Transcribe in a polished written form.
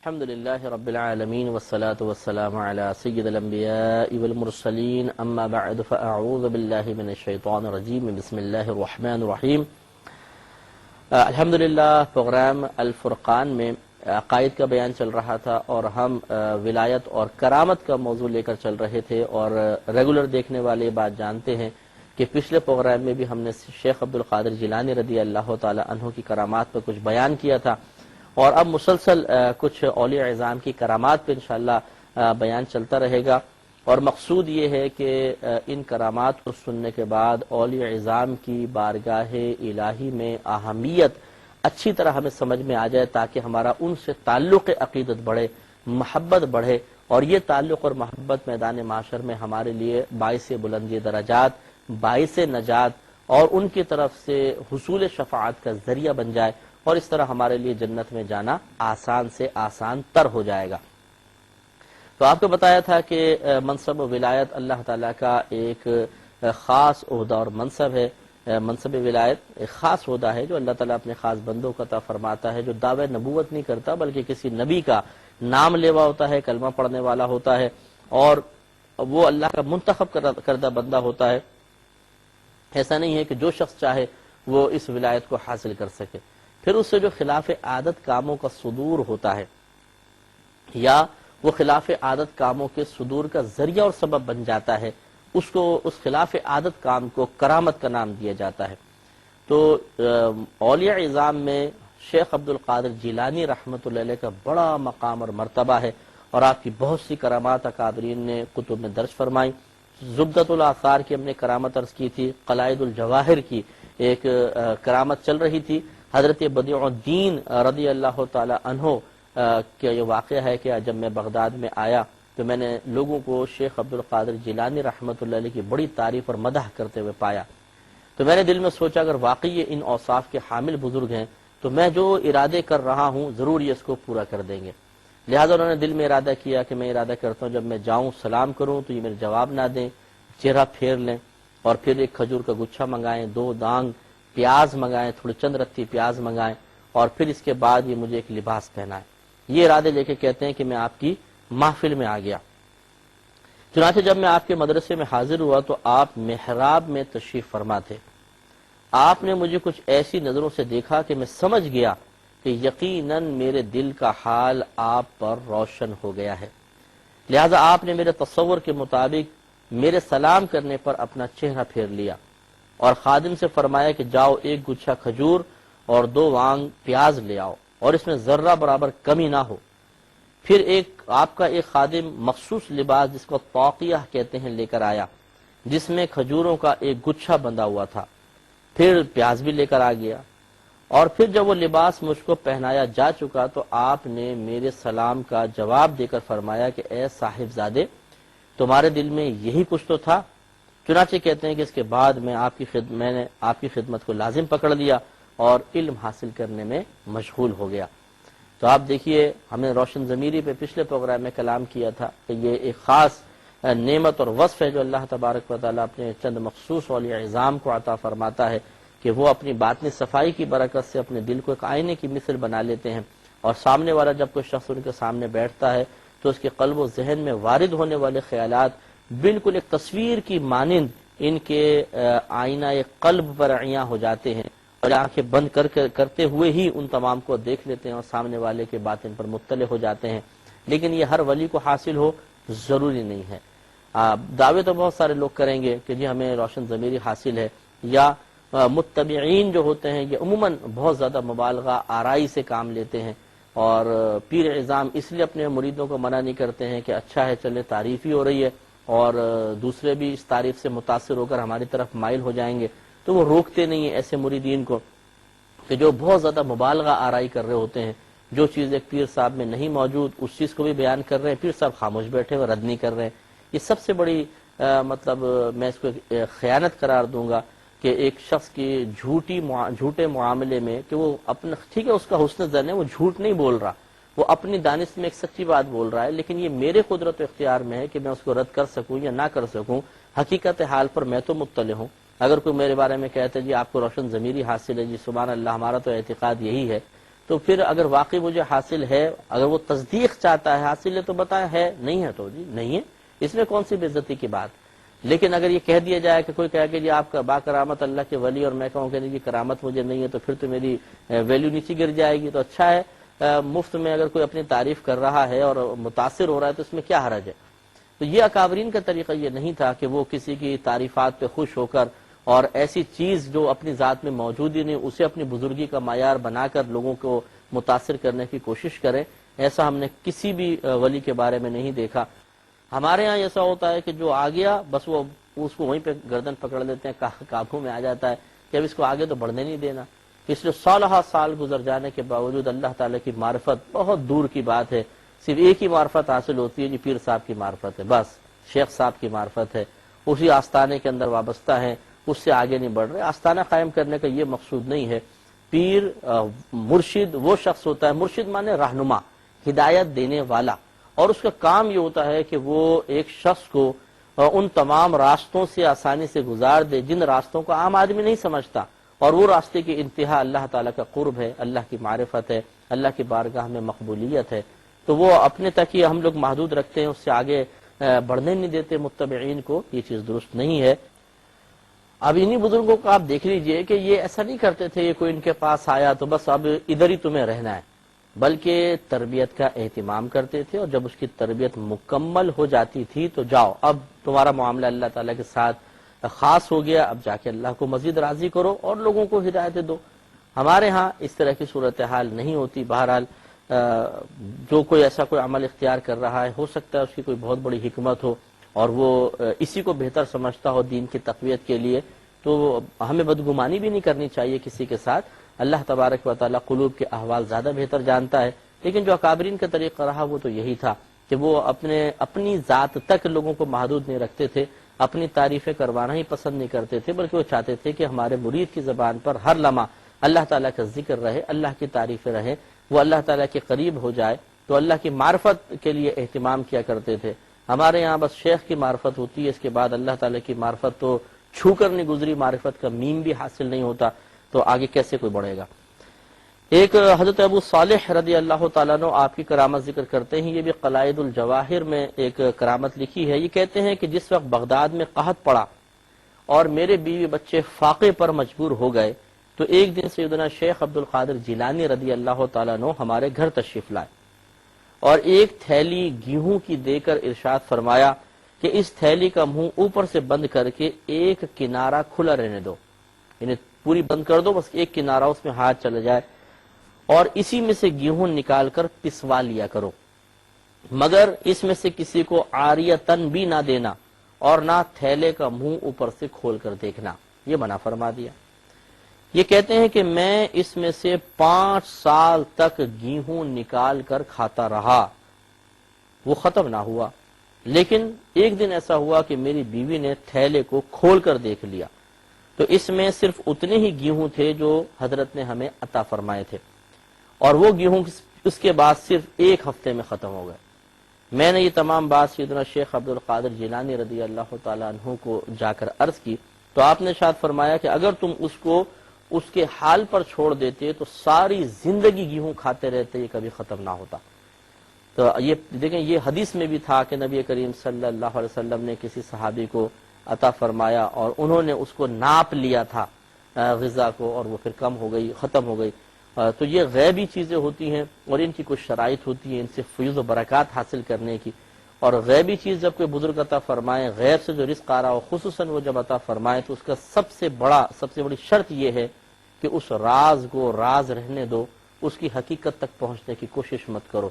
الحمد لله رب العالمين والصلاة والسلام على سيد الأنبياء والمرسلين أما بعد فأعوذ بالله من الشيطان الرجيم بسم الله الرحمن الرحيم الحمدللہ پروگرام الفرقان میں عقائد کا بیان چل رہا تھا اور ہم ولایت اور کرامت کا موضوع لے کر چل رہے تھے اور ریگولر دیکھنے والے بات جانتے ہیں کہ پچھلے پروگرام میں بھی ہم نے شیخ عبدالقادر جیلانی رضی اللہ تعالی عنہ کی کرامات پر کچھ بیان کیا تھا اور اب مسلسل کچھ اولیاء اعظام کی کرامات پہ انشاءاللہ بیان چلتا رہے گا اور مقصود یہ ہے کہ ان کرامات کو سننے کے بعد اولیاء اعظام کی بارگاہ الہی میں اہمیت اچھی طرح ہمیں سمجھ میں آ جائے تاکہ ہمارا ان سے تعلق عقیدت بڑھے، محبت بڑھے اور یہ تعلق اور محبت میدان معاشر میں ہمارے لیے باعث بلندی درجات، باعث نجات اور ان کی طرف سے حصول شفاعت کا ذریعہ بن جائے اور اس طرح ہمارے لیے جنت میں جانا آسان سے آسان تر ہو جائے گا۔ تو آپ کو بتایا تھا کہ منصب ولایت اللہ تعالیٰ کا ایک خاص عہدہ اور منصب ہے۔ منصب ولایت ایک خاص عہدہ ہے جو اللہ تعالیٰ اپنے خاص بندوں کو عطا فرماتا ہے، جو دعوی نبوت نہیں کرتا بلکہ کسی نبی کا نام لیوا ہوتا ہے، کلمہ پڑھنے والا ہوتا ہے اور وہ اللہ کا منتخب کردہ بندہ ہوتا ہے۔ ایسا نہیں ہے کہ جو شخص چاہے وہ اس ولایت کو حاصل کر سکے، پھر اس سے جو خلاف عادت کاموں کا صدور ہوتا ہے یا وہ خلاف عادت کاموں کے صدور کا ذریعہ اور سبب بن جاتا ہے، اس خلاف عادت کام کو کرامت کا نام دیا جاتا ہے۔ تو اولیاء اعظام میں شیخ عبدالقادر جیلانی رحمۃ اللہ علیہ کا بڑا مقام اور مرتبہ ہے اور آپ کی بہت سی کرامات اکابرین نے کتب میں درج فرمائی۔ زبدۃ الاثار کی ہم نے کرامت عرض کی تھی، قلائد الجواہر کی ایک کرامت چل رہی تھی۔ حضرت بدیع الدین رضی اللہ تعالی عنہ کا یہ واقعہ ہے کہ جب میں بغداد میں آیا تو میں نے لوگوں کو شیخ عبدالقادر جیلانی رحمۃ اللہ علیہ کی بڑی تعریف اور مدح کرتے ہوئے پایا، تو میں نے دل میں سوچا اگر واقعی یہ ان اوصاف کے حامل بزرگ ہیں تو میں جو ارادے کر رہا ہوں ضرور یہ اس کو پورا کر دیں گے۔ لہٰذا انہوں نے دل میں ارادہ کیا کہ میں ارادہ کرتا ہوں جب میں جاؤں سلام کروں تو یہ میرے جواب نہ دیں، چہرہ پھیر لیں اور پھر ایک کھجور کا گچھا منگائیں، 2 دانگ پیاز منگائیں، تھوڑے چند رتی پیاز منگائیں اور پھر اس کے بعد یہ مجھے ایک لباس پہنائیں۔ یہ ارادے لے کے کہتے ہیں کہ میں آپ کی محفل میں آ گیا۔ چنانچہ جب میں آپ کے مدرسے میں حاضر ہوا تو آپ محراب میں تشریف فرما تھے۔ آپ نے مجھے کچھ ایسی نظروں سے دیکھا کہ میں سمجھ گیا کہ یقیناً میرے دل کا حال آپ پر روشن ہو گیا ہے، لہذا آپ نے میرے تصور کے مطابق میرے سلام کرنے پر اپنا چہرہ پھیر لیا اور خادم سے فرمایا کہ جاؤ 1 گچھا کھجور اور 2 وانگ پیاز لے آؤ اور اس میں ذرہ برابر کمی نہ ہو۔ پھر آپ کا ایک خادم مخصوص لباس جس کو توقیہ کہتے ہیں لے کر آیا، جس میں کھجوروں کا ایک گچھا بندھا ہوا تھا، پھر پیاز بھی لے کر آ گیا اور پھر جب وہ لباس مجھ کو پہنایا جا چکا تو آپ نے میرے سلام کا جواب دے کر فرمایا کہ اے صاحب زادے تمہارے دل میں یہی کچھ تو تھا۔ چنانچہ کہتے ہیں کہ اس کے بعد میں نے آپ کی خدمت کو لازم پکڑ لیا اور علم حاصل کرنے میں مشغول ہو گیا۔ تو آپ دیکھیے ہم نے روشن ضمیری پہ پچھلے پروگرام میں کلام کیا تھا کہ یہ ایک خاص نعمت اور وصف ہے جو اللہ تبارک و تعالیٰ اپنے چند مخصوص اولیاء اعظام کو عطا فرماتا ہے کہ وہ اپنی باطنی صفائی کی برکت سے اپنے دل کو ایک آئینے کی مثل بنا لیتے ہیں اور سامنے والا جب کوئی شخص ان کے سامنے بیٹھتا ہے تو اس کے قلب و ذہن میں وارد ہونے والے خیالات بالکل ایک تصویر کی مانند ان کے آئینہ قلب پر عیاں ہو جاتے ہیں اور آنکھیں بند کرتے ہوئے ہی ان تمام کو دیکھ لیتے ہیں اور سامنے والے کے باطن پر مطلع ہو جاتے ہیں۔ لیکن یہ ہر ولی کو حاصل ہو ضروری نہیں ہے۔ دعوے تو بہت سارے لوگ کریں گے کہ جی ہمیں روشن ضمیری حاصل ہے، یا متبعین جو ہوتے ہیں یہ عموماً بہت زیادہ مبالغہ آرائی سے کام لیتے ہیں اور پیر اعظام اس لیے اپنے مریدوں کو منع نہیں کرتے ہیں کہ اچھا ہے چلے تعریف ہی ہو رہی ہے اور دوسرے بھی اس تعریف سے متاثر ہو کر ہماری طرف مائل ہو جائیں گے، تو وہ روکتے نہیں ہیں ایسے مریدین کو کہ جو بہت زیادہ مبالغہ آرائی کر رہے ہوتے ہیں، جو چیز ایک پیر صاحب میں نہیں موجود اس چیز کو بھی بیان کر رہے ہیں، پیر صاحب خاموش بیٹھے ہوئے رد نہیں کر رہے ہیں۔ یہ سب سے بڑی میں اس کو خیانت قرار دوں گا کہ ایک شخص کی جھوٹے معاملے میں کہ وہ اپنا ٹھیک ہے اس کا حسن ظن ہے، وہ جھوٹ نہیں بول رہا، وہ اپنی دانش میں ایک سچی بات بول رہا ہے، لیکن یہ میرے قدرت و اختیار میں ہے کہ میں اس کو رد کر سکوں یا نہ کر سکوں۔ حقیقت حال پر میں تو مطلع ہوں۔ اگر کوئی میرے بارے میں کہتا ہے جی آپ کو روشن ضمیری حاصل ہے، جی سبحان اللہ ہمارا تو اعتقاد یہی ہے، تو پھر اگر واقعی مجھے حاصل ہے، اگر وہ تصدیق چاہتا ہے حاصل ہے تو بتائیں، ہے نہیں ہے تو جی نہیں ہے، اس میں کون سی بے عزتی کی بات۔ لیکن اگر یہ کہہ دیا جائے کہ کوئی کہے کہ جی آپ کا با کرامت اللہ کے ولی، اور میں کہوں کہ نہیں جی کرامت مجھے نہیں ہے، تو پھر تو میری ویلیو نیچے گر جائے گی۔ تو اچھا ہے مفت میں اگر کوئی اپنی تعریف کر رہا ہے اور متاثر ہو رہا ہے تو اس میں کیا حرج ہے۔ تو یہ اکابرین کا طریقہ یہ نہیں تھا کہ وہ کسی کی تعریفات پہ خوش ہو کر اور ایسی چیز جو اپنی ذات میں موجود ہی نہیں اسے اپنی بزرگی کا معیار بنا کر لوگوں کو متاثر کرنے کی کوشش کریں۔ ایسا ہم نے کسی بھی ولی کے بارے میں نہیں دیکھا۔ ہمارے ہاں ایسا ہوتا ہے کہ جو آ گیا بس وہ اس کو وہیں پہ گردن پکڑ لیتے ہیں، قابو میں آ جاتا ہے کہ اب اس کو آگے تو بڑھنے نہیں دینا۔ پچھلے 16 سال گزر جانے کے باوجود اللہ تعالیٰ کی معرفت بہت دور کی بات ہے، صرف ایک ہی معرفت حاصل ہوتی ہے جی پیر صاحب کی معرفت ہے، بس شیخ صاحب کی معرفت ہے، اسی آستانے کے اندر وابستہ ہیں، اس سے آگے نہیں بڑھ رہے۔ آستانہ قائم کرنے کا یہ مقصود نہیں ہے۔ پیر مرشد وہ شخص ہوتا ہے، مرشد مانے رہنما، ہدایت دینے والا، اور اس کا کام یہ ہوتا ہے کہ وہ ایک شخص کو ان تمام راستوں سے آسانی سے گزار دے جن راستوں کو عام آدمی نہیں سمجھتا، اور وہ راستے کی انتہا اللہ تعالیٰ کا قرب ہے، اللہ کی معرفت ہے، اللہ کی بارگاہ میں مقبولیت ہے۔ تو وہ اپنے تک ہی ہم لوگ محدود رکھتے ہیں، اس سے آگے بڑھنے نہیں دیتے متبعین کو، یہ چیز درست نہیں ہے۔ اب انہی بزرگوں کو آپ دیکھ لیجئے کہ یہ ایسا نہیں کرتے تھے، یہ کوئی ان کے پاس آیا تو بس اب ادھر ہی تمہیں رہنا ہے، بلکہ تربیت کا اہتمام کرتے تھے، اور جب اس کی تربیت مکمل ہو جاتی تھی تو جاؤ اب تمہارا معاملہ اللہ تعالیٰ کے ساتھ خاص ہو گیا، اب جا کے اللہ کو مزید راضی کرو اور لوگوں کو ہدایت دو۔ ہمارے ہاں اس طرح کی صورتحال نہیں ہوتی۔ بہرحال جو کوئی ایسا کوئی عمل اختیار کر رہا ہے، ہو سکتا ہے اس کی کوئی بہت بڑی حکمت ہو اور وہ اسی کو بہتر سمجھتا ہو دین کی تقویت کے لیے، تو ہمیں بدگمانی بھی نہیں کرنی چاہیے کسی کے ساتھ۔ اللہ تبارک و تعالیٰ قلوب کے احوال زیادہ بہتر جانتا ہے، لیکن جو اکابرین کا طریقہ رہا وہ تو یہی تھا کہ وہ اپنی ذات تک لوگوں کو محدود نہیں رکھتے تھے، اپنی تعریفیں کروانا ہی پسند نہیں کرتے تھے، بلکہ وہ چاہتے تھے کہ ہمارے مرید کی زبان پر ہر لمحہ اللہ تعالیٰ کا ذکر رہے، اللہ کی تعریفیں رہیں، وہ اللہ تعالیٰ کے قریب ہو جائے۔ تو اللہ کی معرفت کے لیے اہتمام کیا کرتے تھے۔ ہمارے یہاں بس شیخ کی معرفت ہوتی ہے، اس کے بعد اللہ تعالیٰ کی معرفت تو چھو کر نہیں گزری، معرفت کا میم بھی حاصل نہیں ہوتا، تو آگے کیسے کوئی بڑھے گا۔ ایک حضرت ابو صالح رضی اللہ تعالیٰ عنہ آپ کی کرامت ذکر کرتے ہیں، یہ بھی قلائد الجواہر میں ایک کرامت لکھی ہے۔ یہ کہتے ہیں کہ جس وقت بغداد میں قحط پڑا اور میرے بیوی بچے فاقے پر مجبور ہو گئے، تو ایک دن سیدنا شیخ عبد القادر جیلانی رضی اللہ تعالیٰ عنہ ہمارے گھر تشریف لائے اور ایک تھیلی گیہوں کی دے کر ارشاد فرمایا کہ اس تھیلی کا منہ اوپر سے بند کر کے ایک کنارہ کھلا رہنے دو، یعنی پوری بند کر دو، بس ایک کنارہ اس میں ہاتھ چلا جائے، اور اسی میں سے گیہوں نکال کر پسوا لیا کرو، مگر اس میں سے کسی کو عاریتن بھی نہ دینا اور نہ تھیلے کا منہ اوپر سے کھول کر دیکھنا، یہ منع فرما دیا۔ یہ کہتے ہیں کہ میں اس میں سے 5 سال تک گیہوں نکال کر کھاتا رہا، وہ ختم نہ ہوا، لیکن ایک دن ایسا ہوا کہ میری بیوی نے تھیلے کو کھول کر دیکھ لیا تو اس میں صرف اتنے ہی گیہوں تھے جو حضرت نے ہمیں عطا فرمائے تھے، اور وہ گیہوں اس کے بعد صرف 1 ہفتے میں ختم ہو گئے۔ میں نے یہ تمام بات سیدنا شیخ عبد القادر جیلانی رضی اللہ تعالیٰ عنہ کو جا کر عرض کی، تو آپ نے ارشاد فرمایا کہ اگر تم اس کو اس کے حال پر چھوڑ دیتے تو ساری زندگی گیہوں کھاتے رہتے، یہ کبھی ختم نہ ہوتا۔ تو یہ دیکھیں، یہ حدیث میں بھی تھا کہ نبی کریم صلی اللہ علیہ وسلم نے کسی صحابی کو عطا فرمایا اور انہوں نے اس کو ناپ لیا تھا غذا کو، اور وہ پھر کم ہو گئی، ختم ہو گئی۔ تو یہ غیبی چیزیں ہوتی ہیں اور ان کی کچھ شرائط ہوتی ہیں ان سے فیض و برکات حاصل کرنے کی، اور غیبی چیز جب کوئی بزرگ عطا فرمائے، غیب سے جو رزق آ رہا ہو خصوصاً وہ جب عطا فرمائے، تو اس کا سب سے بڑی شرط یہ ہے کہ اس راز کو راز رہنے دو، اس کی حقیقت تک پہنچنے کی کوشش مت کرو۔